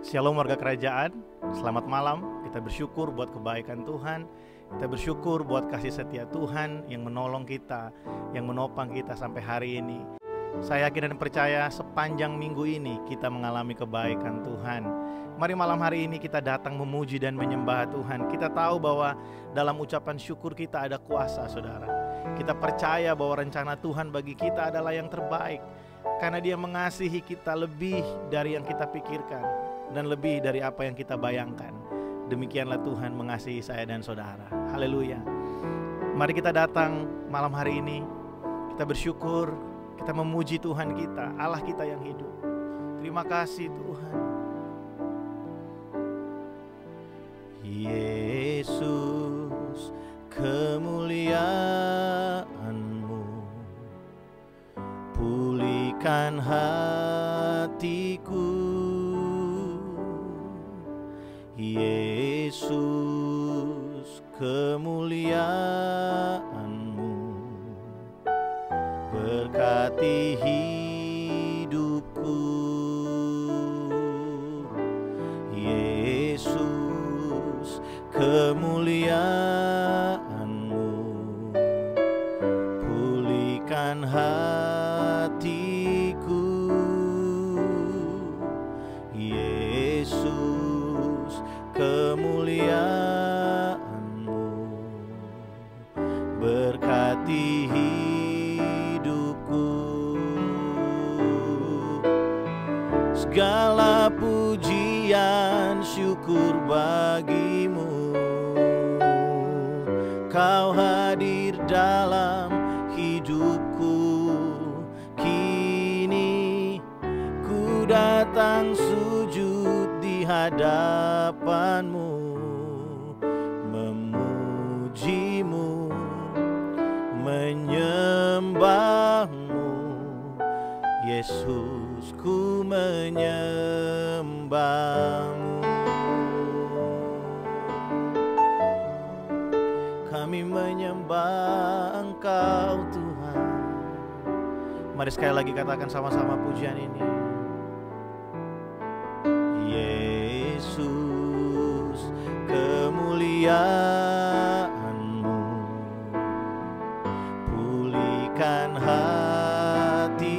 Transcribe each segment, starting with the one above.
Shalom warga kerajaan, selamat malam. Kita bersyukur buat kebaikan Tuhan. Kita bersyukur buat kasih setia Tuhan yang menolong kita, yang menopang kita sampai hari ini. Saya yakin dan percaya sepanjang minggu ini kita mengalami kebaikan Tuhan. Mari malam hari ini kita datang memuji dan menyembah Tuhan. Kita tahu bahwa dalam ucapan syukur kita ada kuasa, saudara. Kita percaya bahwa rencana Tuhan bagi kita adalah yang terbaik, karena Dia mengasihi kita lebih dari yang kita pikirkan dan lebih dari apa yang kita bayangkan. Demikianlah Tuhan mengasihi saya dan saudara. Haleluya. Mari kita datang malam hari ini, kita bersyukur, kita memuji Tuhan kita, Allah kita yang hidup. Terima kasih Tuhan. Yesus, kemuliaan-Mu pulihkan hatiku. Yesus, kemuliaan-Mu berkati hidupku. Yesus, kemuliaan-Mu pulihkan hatiku. Yesus, kemuliaan-Mu berkati hidupku. Segala pujian syukur bagi-Mu, Kau hadir dalam hidupku. Kini ku datang sujud di hadapan-Mu, memuji-Mu, menyembah-Mu. Yesus, ku menyembah-Mu. Kami menyembah Engkau Tuhan. Mari sekali lagi katakan sama-sama pujian ini. Yesus, kemuliaan-Mu pulihkan hatiku.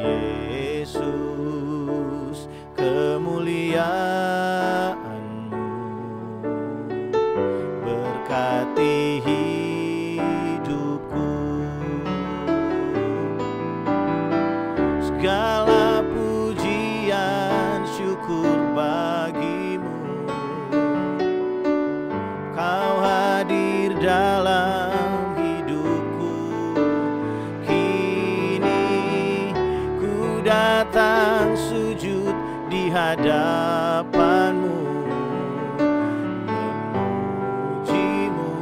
Yesus, kemuliaan-Mu berkati hidupku. Segala pujian syukur bagi-Mu, Kau hadir dalam hidupku. Kini ku datang sujud di hadapan-Mu, memuji-Mu,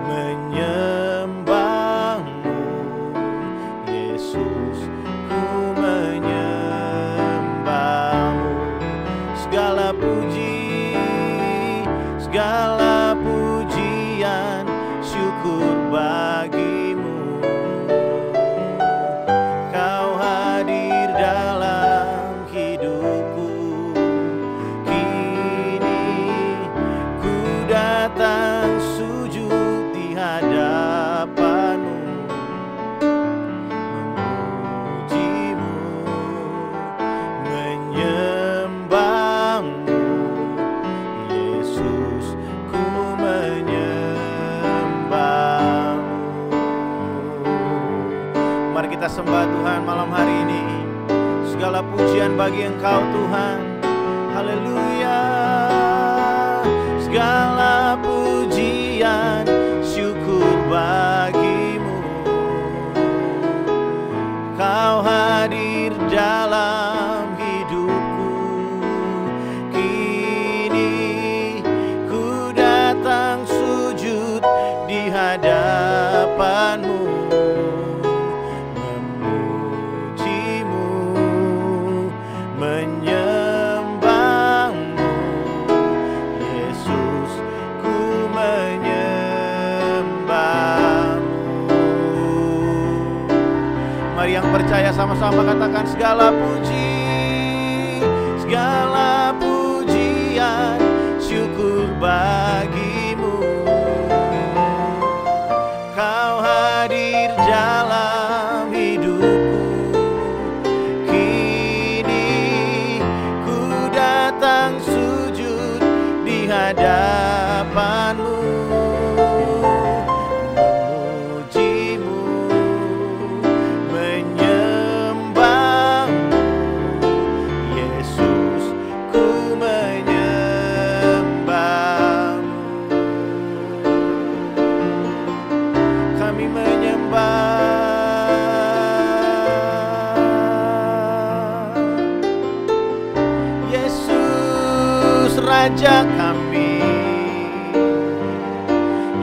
menyembah-Mu. Yesus, ku menyembah-Mu. Segala pujian syukur bagi-Mu, Kau hadir dalam hidupku. Kini ku datang sujud di hadapan-Mu, memuji-Mu, menyembah-Mu. Yesus, ku menyembah-Mu. Mari kita sembah Tuhan malam hari ini. Segala pujian bagi Engkau Tuhan. Haleluya. Segala pujian syukur bagi-Mu, Kau hadir dalam hidupku. Kini ku datang sujud di hadapan-Mu, memuji-Mu, menyembah-Mu. Yesus, ku menyembah-Mu. Mari yang percaya sama-sama katakan segala puji, segala pujian, syukur bagimu. Kau hadir dalam hidupku. Kini ku datang sujud di hadapanmu, memujimu, menyembahmu. Yesus, ku menyembahmu. Kami menyembah Yesus, Raja kami.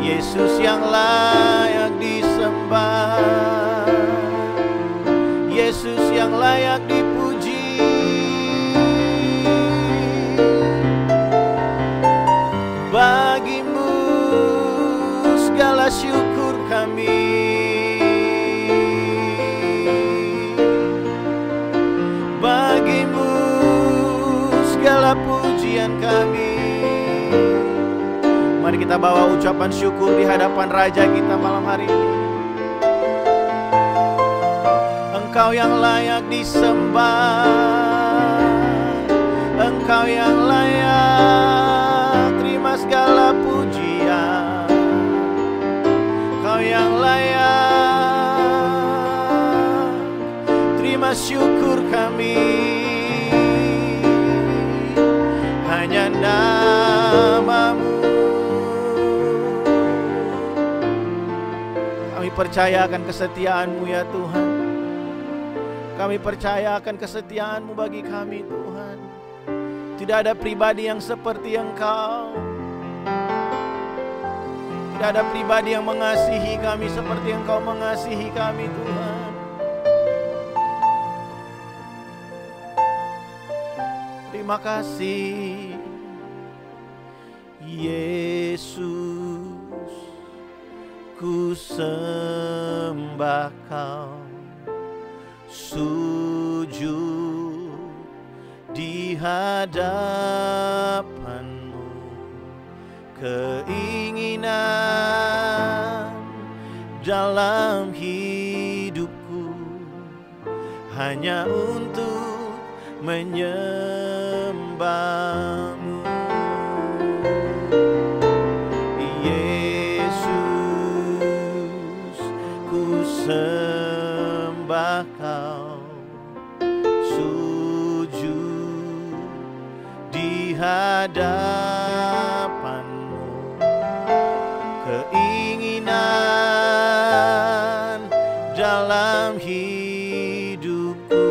Yesus yang layak disembah, Yesus yang layak dipuji. Bagimu segala syukur kami, bagimu segala pujian kami. Mari kita bawa ucapan syukur di hadapan Raja kita malam hari ini. Engkau yang layak disembah, Engkau yang layak terima segala pujian, Engkau yang layak terima syukur kami. Hanya namamu. Kami percaya akan kesetiaan-Mu ya Tuhan. Kami percaya akan kesetiaan-Mu bagi kami Tuhan. Tidak ada pribadi yang seperti Engkau. Tidak ada pribadi yang mengasihi kami seperti Engkau mengasihi kami Tuhan. Terima kasih Yesus, ku sembah Kau, sujud di hadapan-Mu. Keinginan dalam hidupku hanya untuk menyembah-Mu. Yesus, ku sembah Kau, sujud di hadapan-Mu. Keinginan dalam hidupku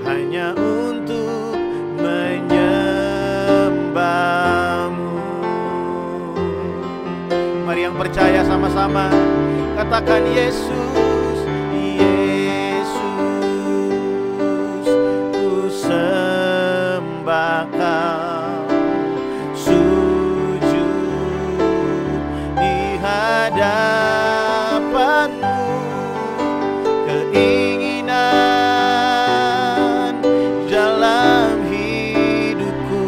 hanya untuk menyembah-Mu. Mari yang percaya sama-sama katakan Yesus, Yesus, ku sembah Kau, sujud di hadapan-Mu. Keinginan dalam hidupku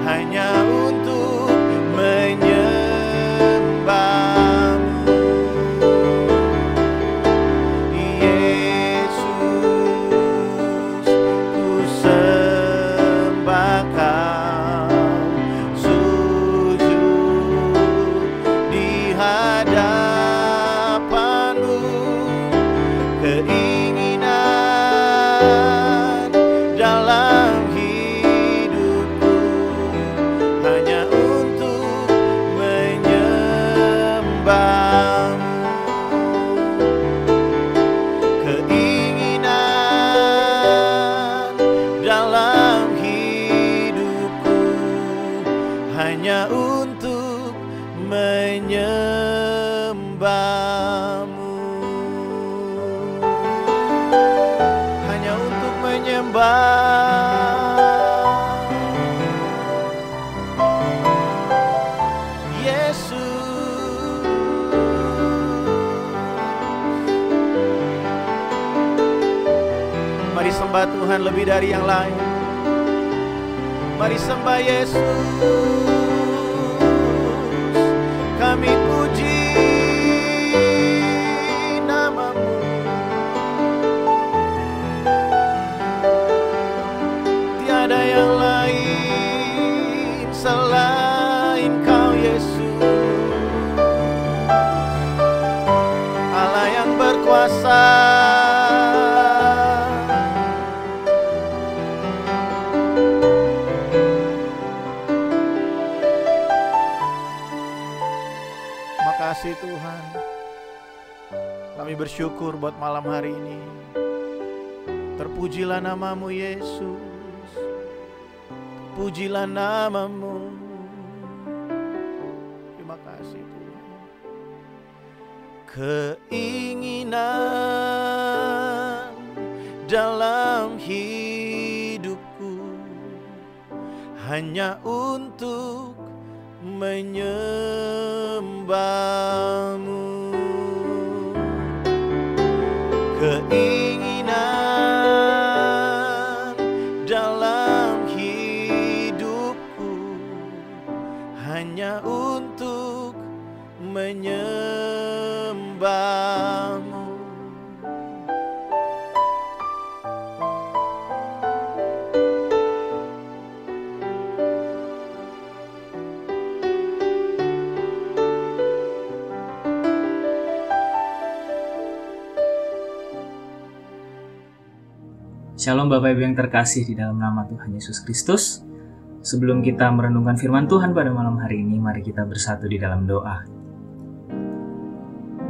hanya untuk menyembah-Mu. Yesus, ku sembah Kau, sujud di hadapan-Mu. Keinginan dalam hidupku hanya untuk menyembah-Mu. Keinginan dalam hidupku hanya untuk menyembah-Mu. Hanya untuk menyembah Yesus. sembah Tuhan lebih dari yang lain. Mari sembah Yesus. Kami puji nama-Mu. Tiada yang lain selain Kau Yesus, Allah yang berkuasa. Makasih Tuhan, kami bersyukur buat malam hari ini. Terpujilah nama-Mu Yesus, pujilah nama-Mu. Terima kasih Tuhan. Keinginan dalam hidupku hanya untuk menyembah-Mu. Keinginan dalam hidupku hanya untuk menyembah-Mu. Shalom Bapak Ibu yang terkasih di dalam nama Tuhan Yesus Kristus. Sebelum kita merenungkan firman Tuhan pada malam hari ini, mari kita bersatu di dalam doa.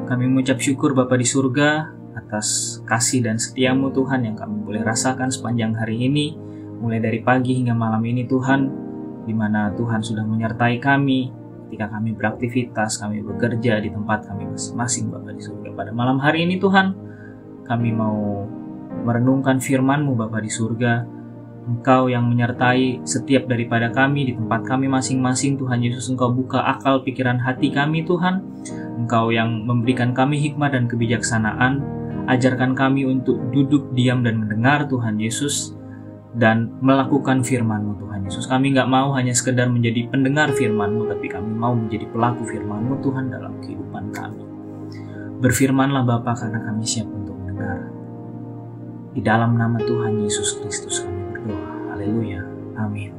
Kami mengucap syukur Bapa di surga atas kasih dan setia-Mu Tuhan yang kami boleh rasakan sepanjang hari ini, mulai dari pagi hingga malam ini Tuhan, di mana Tuhan sudah menyertai kami ketika kami beraktivitas, kami bekerja di tempat kami masing-masing Bapa di surga. Pada malam hari ini Tuhan, kami mau merenungkan firman-Mu Bapa di surga. Engkau yang menyertai setiap daripada kami di tempat kami masing-masing Tuhan Yesus. Engkau buka akal pikiran hati kami Tuhan. Engkau yang memberikan kami hikmah dan kebijaksanaan. Ajarkan kami untuk duduk diam dan mendengar Tuhan Yesus, dan melakukan firman-Mu Tuhan Yesus. Kami gak mau hanya sekedar menjadi pendengar firman-Mu, tapi kami mau menjadi pelaku firman-Mu Tuhan dalam kehidupan kami. Berfirmanlah Bapa, karena kami siap untuk mendengar. Di dalam nama Tuhan Yesus Kristus kami berdoa. Haleluya. Amin.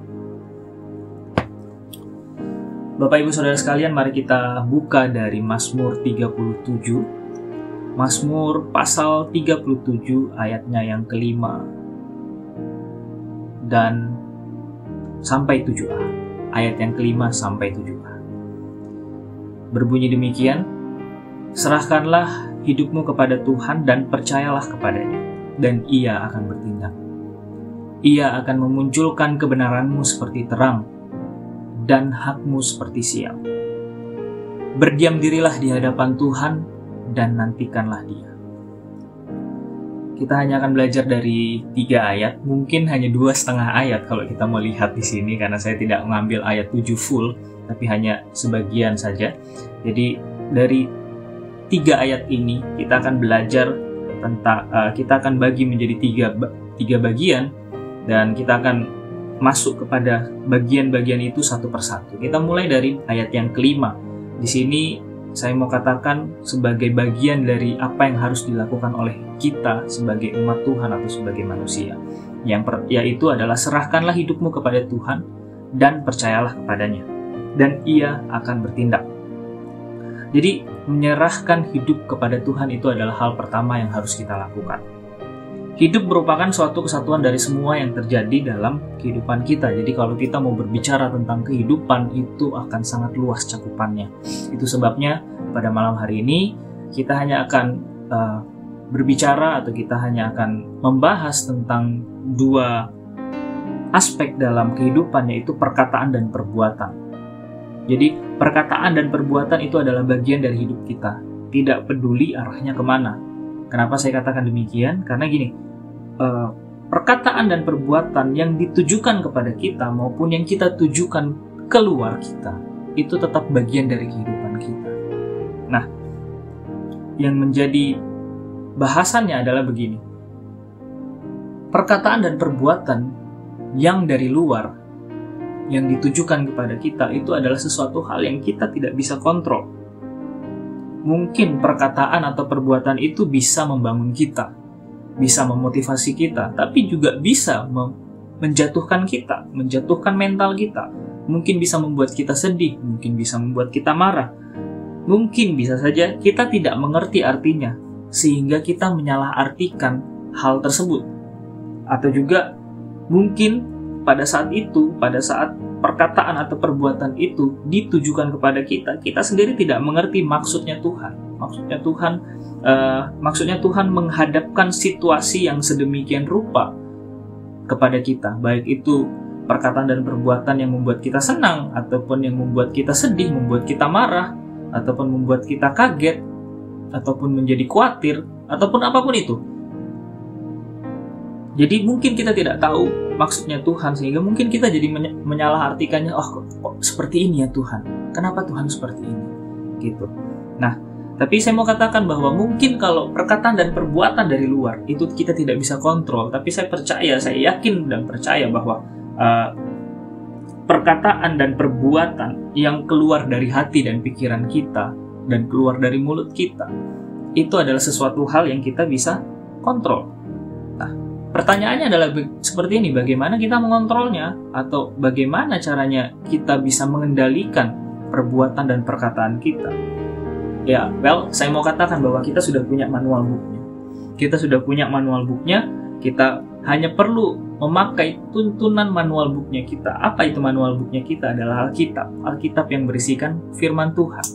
Bapak Ibu Saudara sekalian, mari kita buka dari Mazmur 37. Mazmur pasal 37 ayatnya yang kelima dan sampai 7a. Ayat yang kelima sampai 7a. Berbunyi demikian, serahkanlah hidupmu kepada Tuhan dan percayalah kepadanya, dan Ia akan bertindak. Ia akan memunculkan kebenaran-Mu seperti terang dan hak-Mu seperti siang. Berdiam dirilah di hadapan Tuhan dan nantikanlah Dia. Kita hanya akan belajar dari 3 ayat, mungkin hanya 2,5 ayat kalau kita mau lihat di sini, karena saya tidak mengambil ayat 7 full, tapi hanya sebagian saja. Jadi dari 3 ayat ini kita akan belajar tentang kita akan bagi menjadi tiga bagian, dan kita akan masuk kepada bagian-bagian itu satu persatu. Kita mulai dari ayat yang kelima. Di sini saya mau katakan sebagai bagian dari apa yang harus dilakukan oleh kita sebagai umat Tuhan atau sebagai manusia. Yaitu adalah serahkanlah hidupmu kepada Tuhan dan percayalah kepadanya, dan Ia akan bertindak. Jadi menyerahkan hidup kepada Tuhan itu adalah hal pertama yang harus kita lakukan. Hidup merupakan suatu kesatuan dari semua yang terjadi dalam kehidupan kita. Jadi kalau kita mau berbicara tentang kehidupan, itu akan sangat luas cakupannya. Itu sebabnya pada malam hari ini kita hanya akan berbicara, atau kita hanya akan membahas tentang 2 aspek dalam kehidupan, yaitu perkataan dan perbuatan. Jadi perkataan dan perbuatan itu adalah bagian dari hidup kita, tidak peduli arahnya kemana. Kenapa saya katakan demikian? Karena gini, perkataan dan perbuatan yang ditujukan kepada kita maupun yang kita tujukan keluar kita, itu tetap bagian dari kehidupan kita. Nah, yang menjadi bahasannya adalah begini. perkataan dan perbuatan yang dari luar, yang ditujukan kepada kita, itu adalah sesuatu hal yang kita tidak bisa kontrol. Mungkin perkataan atau perbuatan itu bisa membangun kita, bisa memotivasi kita, tapi juga bisa menjatuhkan kita, menjatuhkan mental kita. Mungkin bisa membuat kita sedih, mungkin bisa membuat kita marah. Mungkin bisa saja kita tidak mengerti artinya, sehingga kita menyalahartikan hal tersebut. Atau juga mungkin pada saat itu, pada saat perkataan atau perbuatan itu ditujukan kepada kita, kita sendiri tidak mengerti maksudnya Tuhan. Maksudnya Tuhan menghadapkan situasi yang sedemikian rupa kepada kita, baik itu perkataan dan perbuatan yang membuat kita senang, ataupun yang membuat kita sedih, membuat kita marah, ataupun membuat kita kaget, ataupun menjadi khawatir, ataupun apapun itu. Jadi mungkin kita tidak tahu maksudnya Tuhan, sehingga mungkin kita jadi menyalahartikannya, oh kok seperti ini ya Tuhan, kenapa Tuhan seperti ini, gitu. Nah, tapi saya mau katakan bahwa mungkin kalau perkataan dan perbuatan dari luar itu kita tidak bisa kontrol, tapi saya yakin dan percaya bahwa perkataan dan perbuatan yang keluar dari hati dan pikiran kita dan keluar dari mulut kita itu adalah sesuatu hal yang kita bisa kontrol. Nah, pertanyaannya adalah seperti ini, bagaimana kita mengontrolnya, atau bagaimana caranya kita bisa mengendalikan perbuatan dan perkataan kita? Ya, saya mau katakan bahwa kita sudah punya manual booknya. Kita hanya perlu memakai tuntunan manual booknya kita. Apa itu manual booknya kita? Adalah Alkitab yang berisikan firman Tuhan.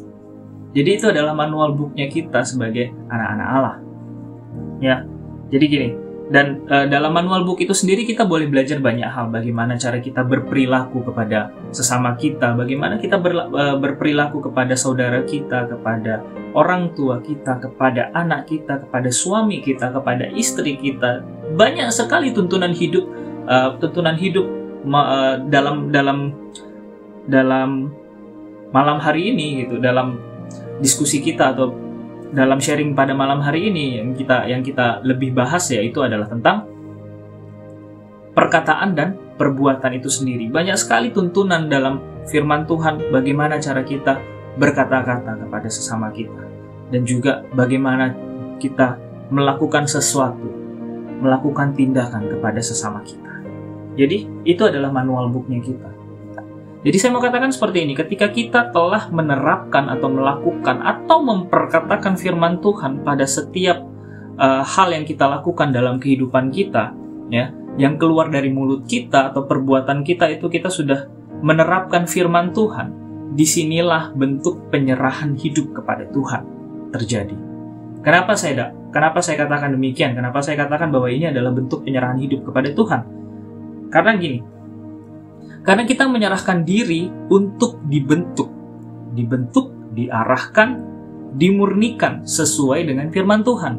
Jadi itu adalah manual booknya kita sebagai anak-anak Allah. Ya, jadi gini. Dan dalam manual book itu sendiri kita boleh belajar banyak hal. Bagaimana cara kita berperilaku kepada sesama kita, bagaimana kita berperilaku kepada saudara kita, kepada orang tua kita, kepada anak kita, kepada suami kita, kepada istri kita. Banyak sekali tuntunan hidup dalam malam hari ini, gitu, dalam diskusi kita atau dalam sharing pada malam hari ini yang kita lebih bahas, yaitu adalah tentang perkataan dan perbuatan itu sendiri. Banyak sekali tuntunan dalam firman Tuhan bagaimana cara kita berkata-kata kepada sesama kita, dan juga bagaimana kita melakukan sesuatu, melakukan tindakan kepada sesama kita. Jadi itu adalah manual booknya kita. Jadi saya mau katakan seperti ini, ketika kita telah menerapkan atau melakukan atau memperkatakan firman Tuhan pada setiap hal yang kita lakukan dalam kehidupan kita, ya, yang keluar dari mulut kita atau perbuatan kita, itu kita sudah menerapkan firman Tuhan. Disinilah bentuk penyerahan hidup kepada Tuhan terjadi. Kenapa saya katakan demikian? Kenapa saya katakan bahwa ini adalah bentuk penyerahan hidup kepada Tuhan? Karena gini, karena kita menyerahkan diri untuk dibentuk, diarahkan, dimurnikan sesuai dengan firman Tuhan.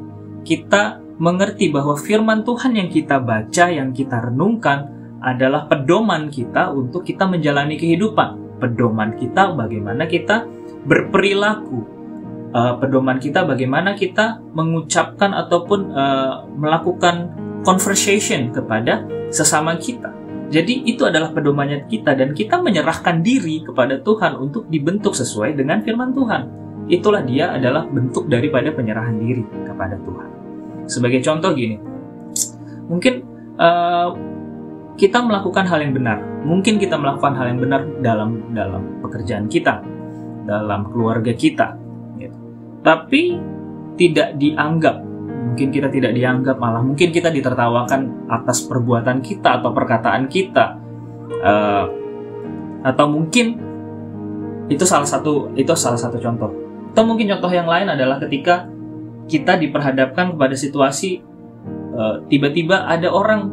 Kita mengerti bahwa firman Tuhan yang kita baca, yang kita renungkan adalah pedoman kita untuk kita menjalani kehidupan. Pedoman kita bagaimana kita berperilaku, pedoman kita bagaimana kita mengucapkan ataupun melakukan conversation kepada sesama kita. Jadi itu adalah pedomannya kita, dan kita menyerahkan diri kepada Tuhan untuk dibentuk sesuai dengan firman Tuhan. Itulah dia adalah bentuk daripada penyerahan diri kepada Tuhan. Sebagai contoh gini, mungkin kita melakukan hal yang benar. Mungkin kita melakukan hal yang benar dalam pekerjaan kita, dalam keluarga kita, gitu. Tapi tidak dianggap. Mungkin kita tidak dianggap, malah mungkin kita ditertawakan atas perbuatan kita atau perkataan kita, atau mungkin itu salah satu contoh. Atau mungkin contoh yang lain adalah ketika kita diperhadapkan kepada situasi tiba-tiba ada orang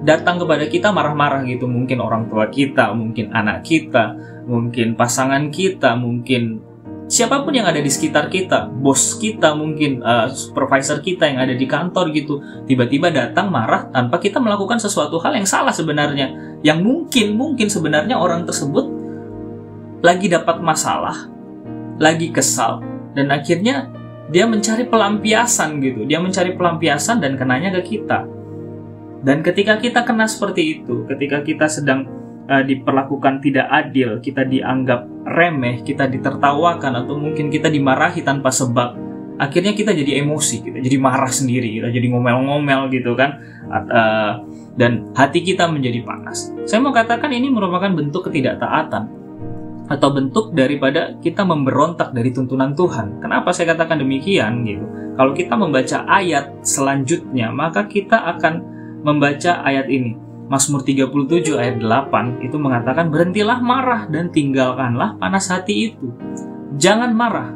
datang kepada kita marah-marah gitu. Mungkin orang tua kita, mungkin anak kita, mungkin pasangan kita, mungkin siapapun yang ada di sekitar kita, bos kita, mungkin supervisor kita yang ada di kantor gitu, tiba-tiba datang marah tanpa kita melakukan sesuatu hal yang salah sebenarnya, yang mungkin sebenarnya orang tersebut lagi dapat masalah, lagi kesal, dan akhirnya dia mencari pelampiasan gitu, dan kenanya ke kita. Dan ketika kita kena seperti itu, ketika kita sedang diperlakukan tidak adil, kita dianggap remeh, kita ditertawakan, atau mungkin kita dimarahi tanpa sebab, akhirnya kita jadi emosi, kita jadi marah sendiri, kita jadi ngomel-ngomel gitu kan, dan hati kita menjadi panas. Saya mau katakan ini merupakan bentuk ketidaktaatan, atau bentuk daripada kita memberontak dari tuntunan Tuhan. Kenapa saya katakan demikian gitu? Kalau kita membaca ayat selanjutnya, maka kita akan membaca ayat ini. Mazmur 37 ayat 8 itu mengatakan, berhentilah marah dan tinggalkanlah panas hati itu. Jangan marah.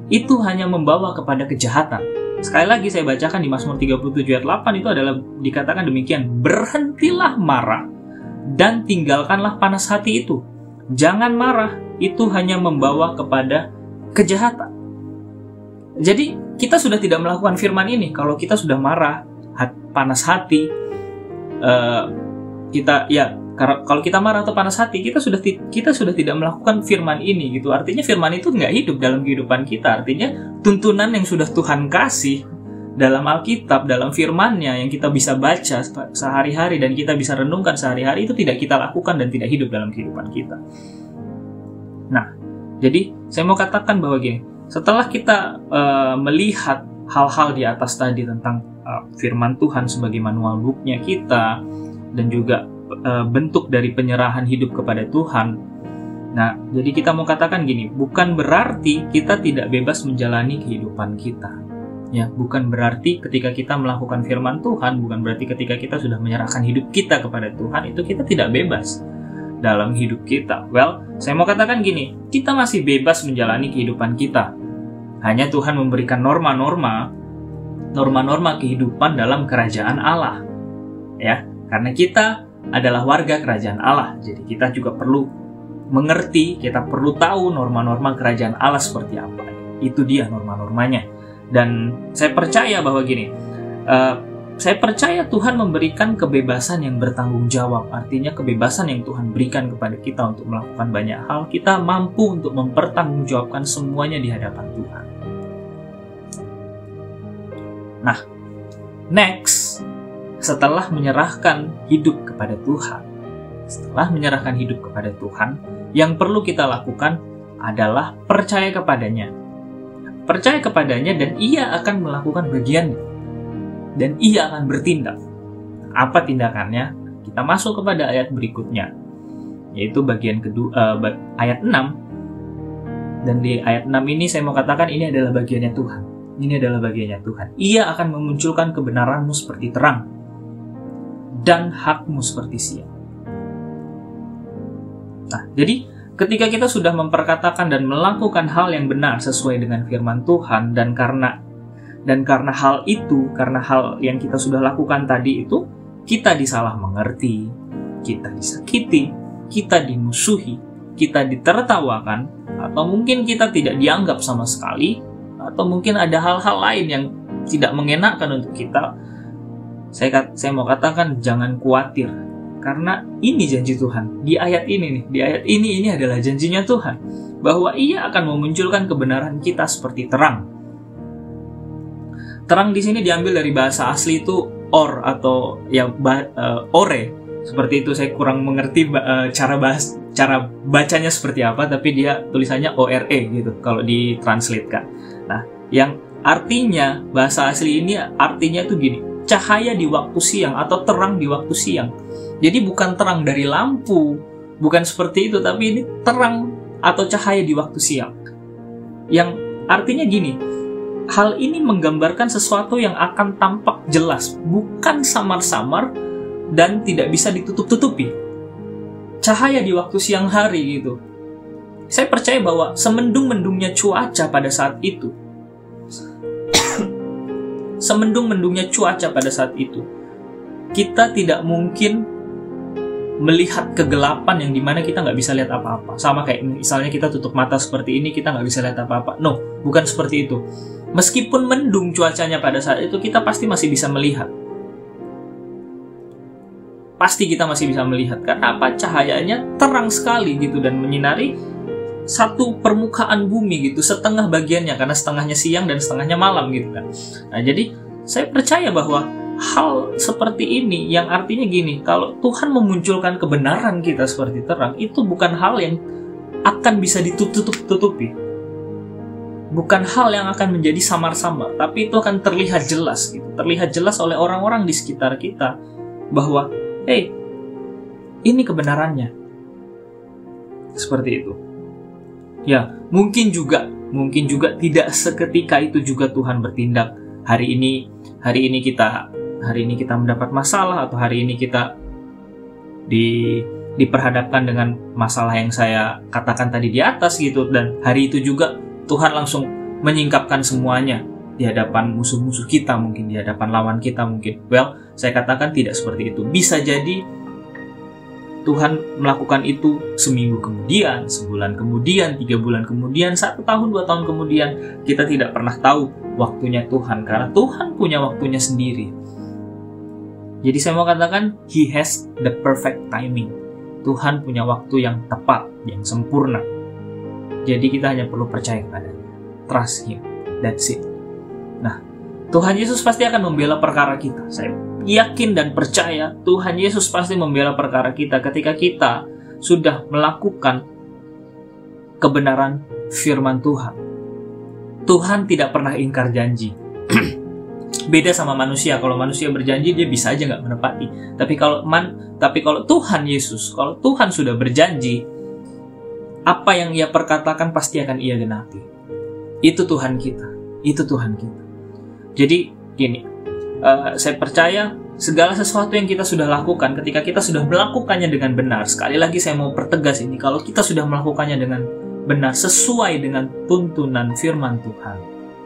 Itu hanya membawa kepada kejahatan. Sekali lagi saya bacakan di Mazmur 37 ayat 8 itu adalah dikatakan demikian, berhentilah marah dan tinggalkanlah panas hati itu. Jangan marah, itu hanya membawa kepada kejahatan. Jadi kita sudah tidak melakukan firman ini kalau kita sudah marah, panas hati, kalau kita marah atau panas hati, kita sudah tidak melakukan firman ini gitu. Artinya firman itu nggak hidup dalam kehidupan kita. Artinya tuntunan yang sudah Tuhan kasih dalam Alkitab, dalam firman-Nya yang kita bisa baca sehari-hari dan kita bisa renungkan sehari-hari, itu tidak kita lakukan dan tidak hidup dalam kehidupan kita. Nah, jadi saya mau katakan bahwa gini, setelah kita melihat hal-hal di atas tadi tentang firman Tuhan sebagai manual book-nya kita, dan juga bentuk dari penyerahan hidup kepada Tuhan. Nah, jadi kita mau katakan gini, bukan berarti kita tidak bebas menjalani kehidupan kita. Ya, bukan berarti ketika kita melakukan firman Tuhan, bukan berarti ketika kita sudah menyerahkan hidup kita kepada Tuhan, itu kita tidak bebas dalam hidup kita. Well, saya mau katakan gini, kita masih bebas menjalani kehidupan kita. Hanya Tuhan memberikan norma-norma kehidupan dalam kerajaan Allah. Ya, karena kita adalah warga kerajaan Allah. Jadi kita juga perlu mengerti, kita perlu tahu norma-norma kerajaan Allah seperti apa. Itu dia norma-normanya. Dan saya percaya bahwa gini, saya percaya Tuhan memberikan kebebasan yang bertanggung jawab. Artinya kebebasan yang Tuhan berikan kepada kita untuk melakukan banyak hal, kita mampu untuk mempertanggungjawabkan semuanya di hadapan Tuhan. Nah, next, setelah menyerahkan hidup kepada Tuhan, yang perlu kita lakukan adalah percaya kepadanya. Percaya kepadanya dan ia akan melakukan bagiannya. Dan ia akan bertindak. Apa tindakannya? Kita masuk kepada ayat berikutnya, yaitu bagian kedua, ayat 6. Dan di ayat 6 ini saya mau katakan ini adalah bagiannya Tuhan. Ini adalah bagiannya Tuhan. Ia akan memunculkan kebenaranmu seperti terang dan hakmu seperti siang. Nah, jadi ketika kita sudah memperkatakan dan melakukan hal yang benar sesuai dengan firman Tuhan, dan karena hal yang kita sudah lakukan tadi itu, kita disalah mengerti, kita disakiti, kita dimusuhi, kita ditertawakan, atau mungkin kita tidak dianggap sama sekali, atau mungkin ada hal-hal lain yang tidak mengenakkan untuk kita, saya mau katakan jangan khawatir, karena ini janji Tuhan. Di ayat ini adalah janjinya Tuhan, bahwa Ia akan memunculkan kebenaran kita seperti terang. Terang di sini diambil dari bahasa asli itu or atau ore. Seperti itu, saya kurang mengerti cara bacanya seperti apa, tapi dia tulisannya ore gitu kalau ditranslatekan. Nah, yang artinya bahasa asli ini artinya itu gini, cahaya di waktu siang atau terang di waktu siang. Jadi bukan terang dari lampu, bukan seperti itu, tapi ini terang atau cahaya di waktu siang. Yang artinya gini, hal ini menggambarkan sesuatu yang akan tampak jelas, bukan samar-samar dan tidak bisa ditutup-tutupi. Cahaya di waktu siang hari gitu. Saya percaya bahwa semendung-mendungnya cuaca pada saat itu, kita tidak mungkin melihat kegelapan yang dimana kita nggak bisa lihat apa-apa. Sama kayak misalnya kita tutup mata seperti ini, kita nggak bisa lihat apa-apa. No, bukan seperti itu. Meskipun mendung cuacanya pada saat itu, kita pasti masih bisa melihat. Pasti kita masih bisa melihat. Karena apa? Cahayanya terang sekali gitu dan menyinari satu permukaan bumi gitu, setengah bagiannya, karena setengahnya siang dan setengahnya malam gitu kan. Nah, jadi saya percaya bahwa hal seperti ini yang artinya gini, kalau Tuhan memunculkan kebenaran kita seperti terang, itu bukan hal yang akan bisa ditutup-tutupi. Bukan hal yang akan menjadi samar-samar, tapi itu akan terlihat jelas gitu. Terlihat jelas oleh orang-orang di sekitar kita bahwa hey, ini kebenarannya. Seperti itu. Ya, mungkin juga tidak seketika itu juga Tuhan bertindak. Hari ini kita mendapat masalah, atau hari ini kita diperhadapkan dengan masalah yang saya katakan tadi di atas gitu, dan hari itu juga Tuhan langsung menyingkapkan semuanya di hadapan musuh-musuh kita, mungkin di hadapan lawan kita mungkin. Well, saya katakan tidak seperti itu. Bisa jadi Tuhan melakukan itu seminggu kemudian, sebulan kemudian, 3 bulan kemudian, 1 tahun, 2 tahun kemudian. Kita tidak pernah tahu waktunya Tuhan, karena Tuhan punya waktunya sendiri. Jadi saya mau katakan, He has the perfect timing. Tuhan punya waktu yang tepat, yang sempurna. Jadi kita hanya perlu percaya kepadanya. Trust Him. That's it. Nah, Tuhan Yesus pasti akan membela perkara kita. Saya yakin dan percaya Tuhan Yesus pasti membela perkara kita ketika kita sudah melakukan kebenaran firman Tuhan. Tuhan tidak pernah ingkar janji. Beda sama manusia. Kalau manusia berjanji, dia bisa aja nggak menepati. Tapi kalau Tuhan Yesus, kalau Tuhan sudah berjanji, apa yang Ia perkatakan pasti akan Ia genapi. Itu Tuhan kita. Itu Tuhan kita. Jadi gini, saya percaya segala sesuatu yang kita sudah lakukan, ketika kita sudah melakukannya dengan benar. Sekali lagi saya mau pertegas ini, kalau kita sudah melakukannya dengan benar, sesuai dengan tuntunan firman Tuhan,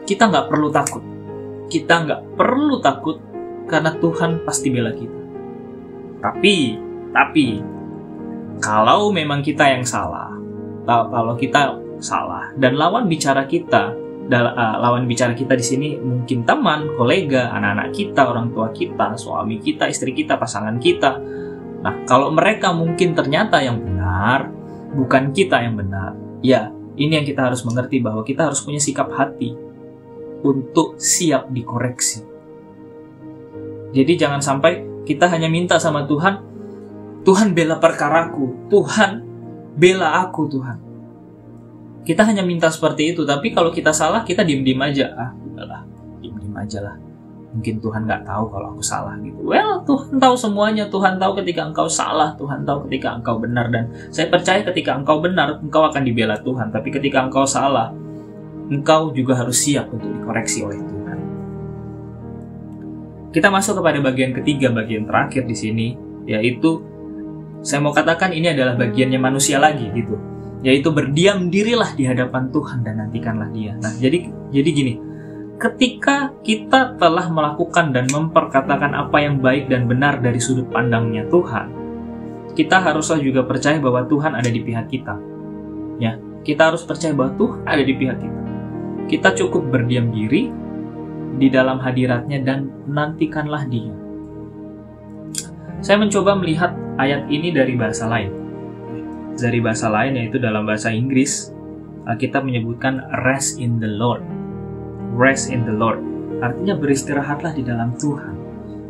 kita nggak perlu takut. Kita nggak perlu takut, karena Tuhan pasti bela kita. Tapi kalau memang kita yang salah, kalau kita salah dan lawan bicara kita di sini mungkin teman, kolega, anak-anak kita, orang tua kita, suami kita, istri kita, pasangan kita. Nah, kalau mereka mungkin ternyata yang benar, bukan kita yang benar, ya ini yang kita harus mengerti, bahwa kita harus punya sikap hati untuk siap dikoreksi. Jadi jangan sampai kita hanya minta sama Tuhan, Tuhan bela perkaraku, Tuhan bela aku, Tuhan. Kita hanya minta seperti itu, tapi kalau kita salah, kita diem-diem aja. Udahlah, diem-diem aja lah. Mungkin Tuhan nggak tahu kalau aku salah gitu. Well, Tuhan tahu semuanya. Tuhan tahu ketika engkau salah, Tuhan tahu ketika engkau benar. Dan saya percaya ketika engkau benar, engkau akan dibela Tuhan. Tapi ketika engkau salah, engkau juga harus siap untuk dikoreksi oleh Tuhan. Kita masuk kepada bagian ketiga, bagian terakhir di sini, yaitu saya mau katakan ini adalah bagiannya manusia lagi gitu. Yaitu berdiam dirilah di hadapan Tuhan dan nantikanlah Dia. Nah, jadi gini, ketika kita telah melakukan dan memperkatakan apa yang baik dan benar dari sudut pandangnya Tuhan, kita haruslah juga percaya bahwa Tuhan ada di pihak kita. Ya, kita harus percaya bahwa Tuhan ada di pihak kita. Kita cukup berdiam diri di dalam hadiratnya dan nantikanlah Dia. Saya mencoba melihat ayat ini dari bahasa lain. Dari bahasa lain, yaitu dalam bahasa Inggris, kita menyebutkan rest in the Lord. Rest in the Lord. Artinya beristirahatlah di dalam Tuhan.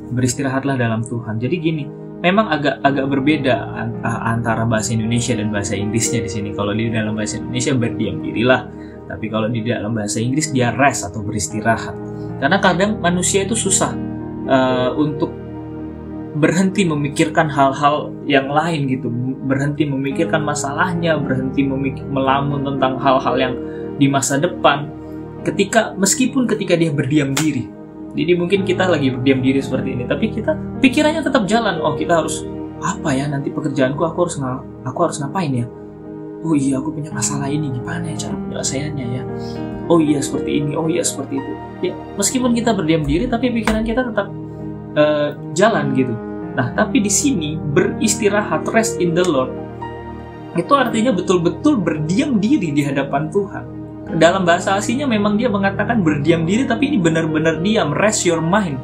Beristirahatlah dalam Tuhan. Jadi gini, memang agak berbeda antara bahasa Indonesia dan bahasa Inggrisnya di sini. Kalau di dalam bahasa Indonesia berdiam dirilah, tapi kalau di dalam bahasa Inggris dia rest atau beristirahat. Karena kadang manusia itu susah untuk berhenti memikirkan hal-hal yang lain gitu, berhenti memikirkan masalahnya, berhenti melamun tentang hal-hal yang di masa depan. Meskipun ketika dia berdiam diri, jadi mungkin kita lagi berdiam diri seperti ini, tapi kita pikirannya tetap jalan. Oh, kita harus apa ya nanti pekerjaanku, aku harus ngapain ya? Oh iya, aku punya masalah ini, gimana ya cara penyelesaiannya ya? Oh iya seperti ini, oh iya seperti itu. Ya, meskipun kita berdiam diri, tapi pikiran kita tetap jalan gitu. Nah, tapi di sini beristirahat, rest in the Lord, itu artinya betul-betul berdiam diri di hadapan Tuhan. Dalam bahasa aslinya memang dia mengatakan berdiam diri, tapi ini benar-benar diam. Rest your mind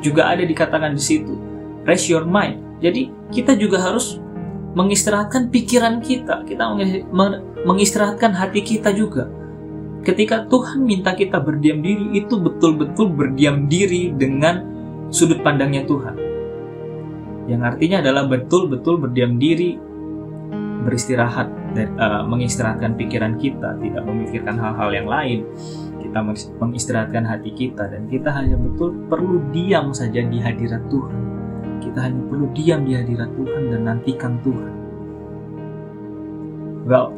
juga ada dikatakan di situ. Rest your mind. Jadi kita juga harus mengistirahatkan pikiran kita. Kita mengistirahatkan hati kita juga. Ketika Tuhan minta kita berdiam diri, itu betul-betul berdiam diri dengan sudut pandangnya Tuhan. Yang artinya adalah betul-betul berdiam diri, beristirahat, mengistirahatkan pikiran kita, tidak memikirkan hal-hal yang lain. Kita mengistirahatkan hati kita, dan kita hanya betul perlu diam saja di hadirat Tuhan. Kita hanya perlu diam di hadirat Tuhan dan nantikan Tuhan. Well,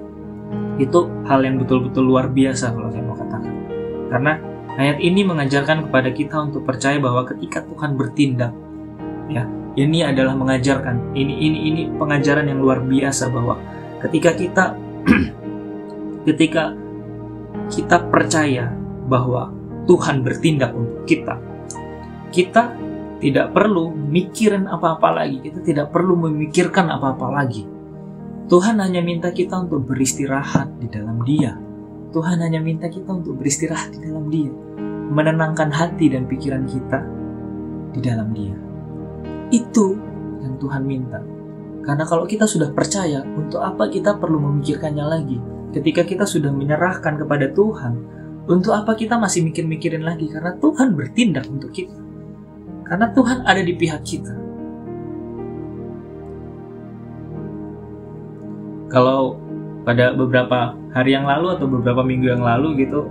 itu hal yang betul-betul luar biasa kalau saya mau katakan. Karena ayat ini mengajarkan kepada kita untuk percaya bahwa ketika Tuhan bertindak, ya, ini adalah mengajarkan, ini pengajaran yang luar biasa bahwa ketika kita percaya bahwa Tuhan bertindak untuk kita tidak perlu mikirin apa-apa lagi, kita tidak perlu memikirkan apa-apa lagi. Tuhan hanya minta kita untuk beristirahat di dalam Dia. Tuhan hanya minta kita untuk beristirahat di dalam Dia, menenangkan hati dan pikiran kita di dalam Dia. Itu yang Tuhan minta. Karena kalau kita sudah percaya, untuk apa kita perlu memikirkannya lagi? Ketika kita sudah menyerahkan kepada Tuhan, untuk apa kita masih mikir-mikirin lagi? Karena Tuhan bertindak untuk kita. Karena Tuhan ada di pihak kita. Kalau pada beberapa hari yang lalu atau beberapa minggu yang lalu gitu,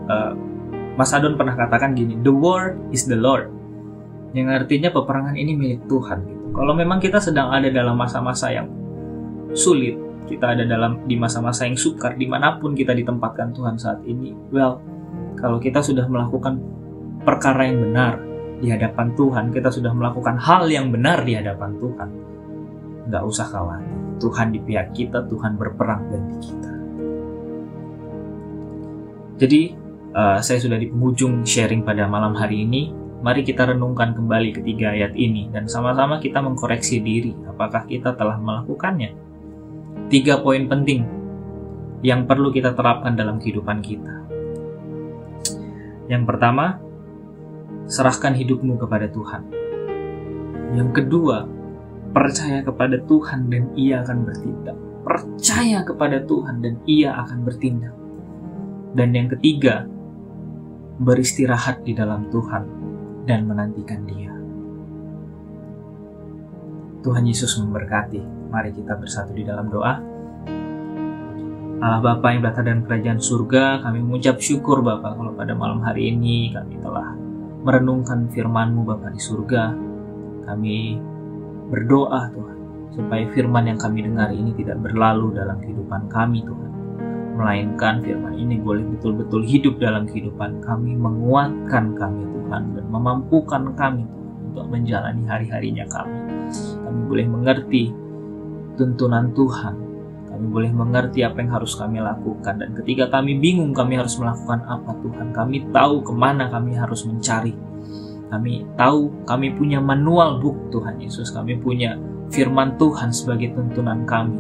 Mas Adon pernah katakan gini, "The war is the Lord." Yang artinya peperangan ini milik Tuhan gitu. Kalau memang kita sedang ada dalam masa-masa yang sulit, kita ada di masa-masa yang sukar, dimanapun kita ditempatkan Tuhan saat ini, well, kalau kita sudah melakukan perkara yang benar di hadapan Tuhan, kita sudah melakukan hal yang benar di hadapan Tuhan, nggak usah khawatir. Tuhan di pihak kita, Tuhan berperang bagi kita. Jadi, saya sudah di penghujung sharing pada malam hari ini. Mari kita renungkan kembali ketiga ayat ini dan sama-sama kita mengkoreksi diri apakah kita telah melakukannya. 3 poin penting yang perlu kita terapkan dalam kehidupan kita. Yang pertama, serahkan hidupmu kepada Tuhan. Yang kedua, percaya kepada Tuhan dan Ia akan bertindak. Percaya kepada Tuhan dan Ia akan bertindak. Dan yang ketiga, beristirahat di dalam Tuhan dan menantikan Dia. Tuhan Yesus memberkati. Mari kita bersatu di dalam doa. Allah Bapa yang berada dalam kerajaan surga, kami mengucap syukur Bapa kalau pada malam hari ini kami telah merenungkan firman-Mu Bapa di surga. Kami berdoa Tuhan, supaya firman yang kami dengar ini tidak berlalu dalam kehidupan kami Tuhan, melainkan firman ini boleh betul-betul hidup dalam kehidupan kami, menguatkan kami Tuhan, dan memampukan kami Tuhan, untuk menjalani hari-harinya kami. Kami boleh mengerti tuntunan Tuhan, kami boleh mengerti apa yang harus kami lakukan, dan ketika kami bingung kami harus melakukan apa Tuhan, kami tahu kemana kami harus mencari. Kami tahu kami punya manual book Tuhan Yesus, kami punya firman Tuhan sebagai tuntunan kami,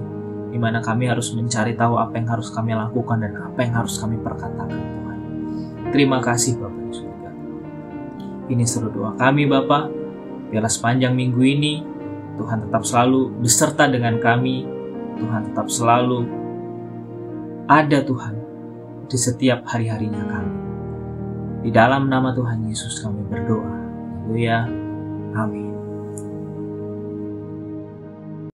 di mana kami harus mencari tahu apa yang harus kami lakukan dan apa yang harus kami perkatakan Tuhan. Terima kasih Bapa di surga. Ini seru doa kami Bapa, biarlah sepanjang minggu ini Tuhan tetap selalu beserta dengan kami, Tuhan tetap selalu ada Tuhan di setiap hari-harinya kami. Di dalam nama Tuhan Yesus kami berdoa. Haleluya. Amin.